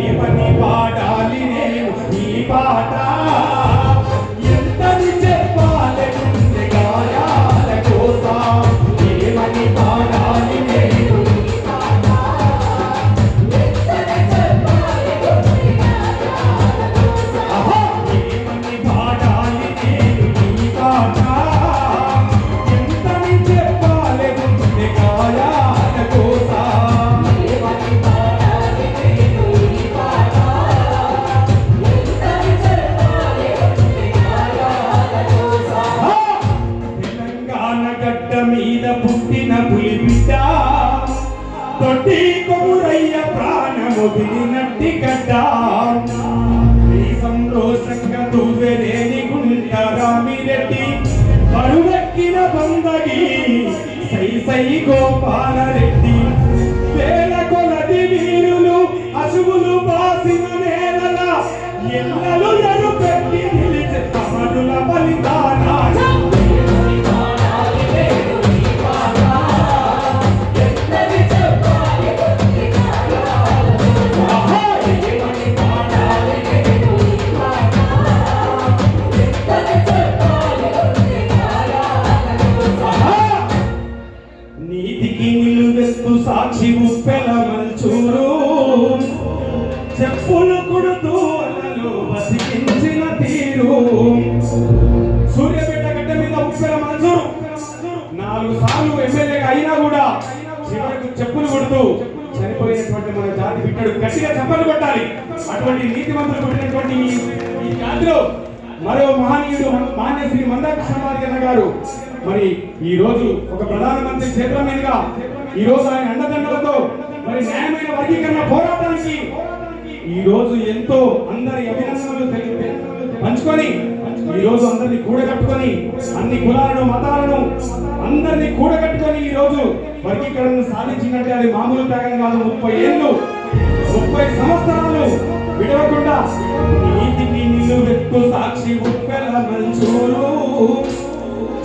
ఏమని పాడాలి నేను ఈ పాట ఎంతని చెప్పాలి గుండె గాయాల కోసం ఏమని పాడాలి నేను ఈ పాట ఎంతని చెప్పాలి గుండె గాయాల కోసం ఏమని పాడాలి నేను ఈ పాట ఎంతని చెప్పాలి గుండె గాయాల కోసం మీద పుట్టిన పులి బిడ్డ తొట్టి కొమురయ్య ప్రాణమొదిలినట్టి గడ్డ సంతోషంగా దువ్వెలేని గుంట రామిరెడ్డి బరువెక్కిన బందగి సై సై గోపాలరెడ్డి వేల కొలది వీరులు అశువులు బాసిన నేలల ఎల్లలు ఎరుపెట్టి నిలిచే అమరుల బలిదానా సాక్షి ఉప్పెల మంచూరు చెప్పులు కొడుతూ అలలో బతికించిన తీరు సూర్యపేట గడ్డ మీద ఉప్పెల మంచూరు 4 సార్లు ఎమ్మెల్యేగా అయినా కూడా చివరకు చెప్పులు కొడుతూ చనిపోయినటువంటి మన జాతి బిడ్డడు గట్టిగా చప్పట్లు కొట్టాలి. అటువంటి నీతిమంతులు కొట్టినటువంటి ఈ జాతిలో మరో మహనీయుడు మాన్య శ్రీ మందాకృష్ణ గారు మరి ఈ రోజు ఒక ప్రధానమంత్రి క్షేత్రం మీదుగా ఈ రోజు ఆయన అండదండలతో మరి న్యాయమైన వర్గీకరణ పోరాటానికి ఈ రోజు ఎంతో అందరి అభినందనలు పంచుకొని ఈ రోజు అందరినీ కూడగట్టుకొని అన్ని కులాలను మతాలను అందరినీ కూడగట్టుకొని ఈ రోజు వర్గీకరణను సాధించినట్టే అది మామూలు త్యాగం కాదు. 30 ఏళ్ళు 30 సంవత్సరాలు విడవకుండా నీతికి నిలువెత్తు సాక్షి ఉప్పెల మంచూరు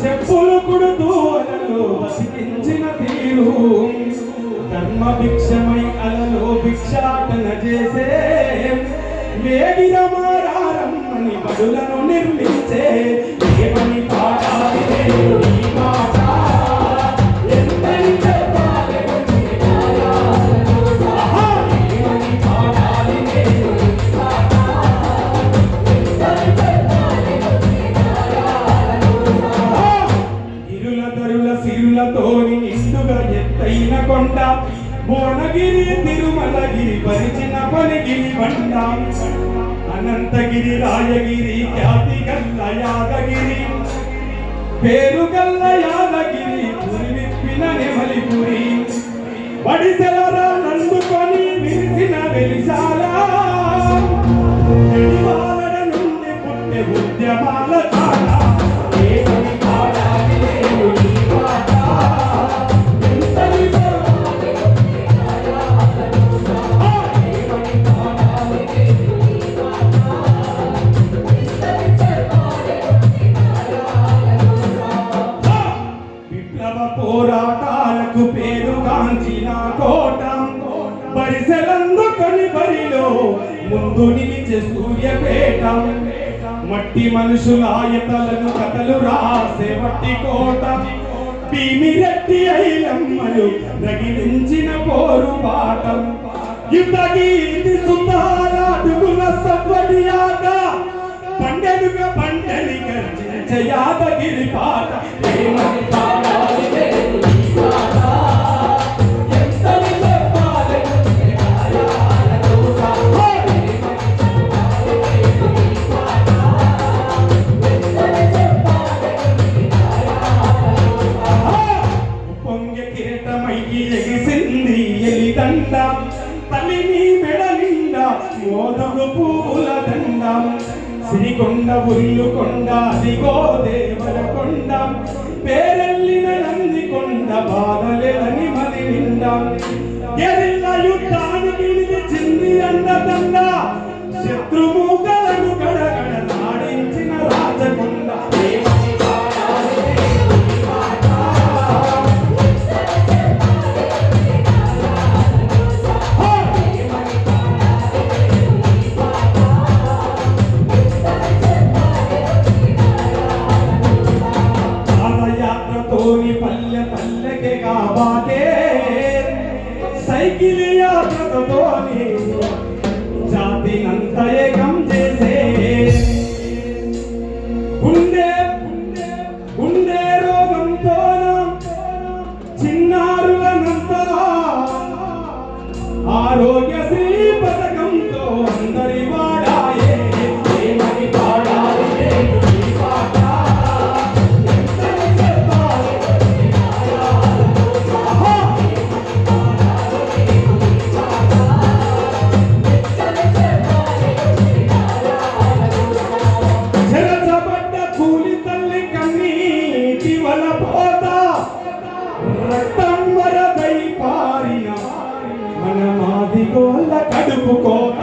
చెప్పులు కొడుతూ అలలో బతికించిన తీరు ధర్మ భిక్షమై అలలో భిక్షాటన చేసే వేగిరమారమ్మని బడులను నిర్మించే ఏమని పాడాలి ఈ మాట ఎంతని చెప్పాలి సిరులతోని నిండుగా ఎత్తైన కొండ భువనగిరి తిరుమలగిరి పరిచిన పనిగిరి బండ అనంతగిరి రాయగిరి ఖ్యాతి గల్ల యాదగిరి పేరు గల్ల యాదగిరి పురి విప్పిన నెమలిపురి వడిసెలర నందుకొని విరిసిన వెలిశాల ఎడివాలడ నుండి పుట్టే ఉద్యమాల చాలా పోరాటాలకు పేరుగాంచిన కోట బరిసెలందుకొని బరిలో ముందు నిలిచే సూర్యపేట మట్టి మనుషుల ఆయతలను కథలు రాసే మట్టి కోట భీమిరెడ్డి ఐలమ్మలు రగిలించిన పోరు పాఠం యుద్ధగీతి సుందరాడుగుల సవ్వడి ఆట పండెలుగా పండలి గర్జించే యాదగిరి పాట ఏమని పాడాలి ఎగిసింది ఎలిదండ తల్లిని మెడలిండ మోదుగు పూల దండ సిరికొండ ఉల్లుకొండ అదిగో దేవరకొండ పేరెల్లిన నందికొండ బాధలేదని మది నిండ ఎరిల్ల యుద్ధానికి నిలిచింది అండదండ శత్రుమూకలను గడగడ నాడించిన రాజకొండ కోళ్ళ కడుపు కోత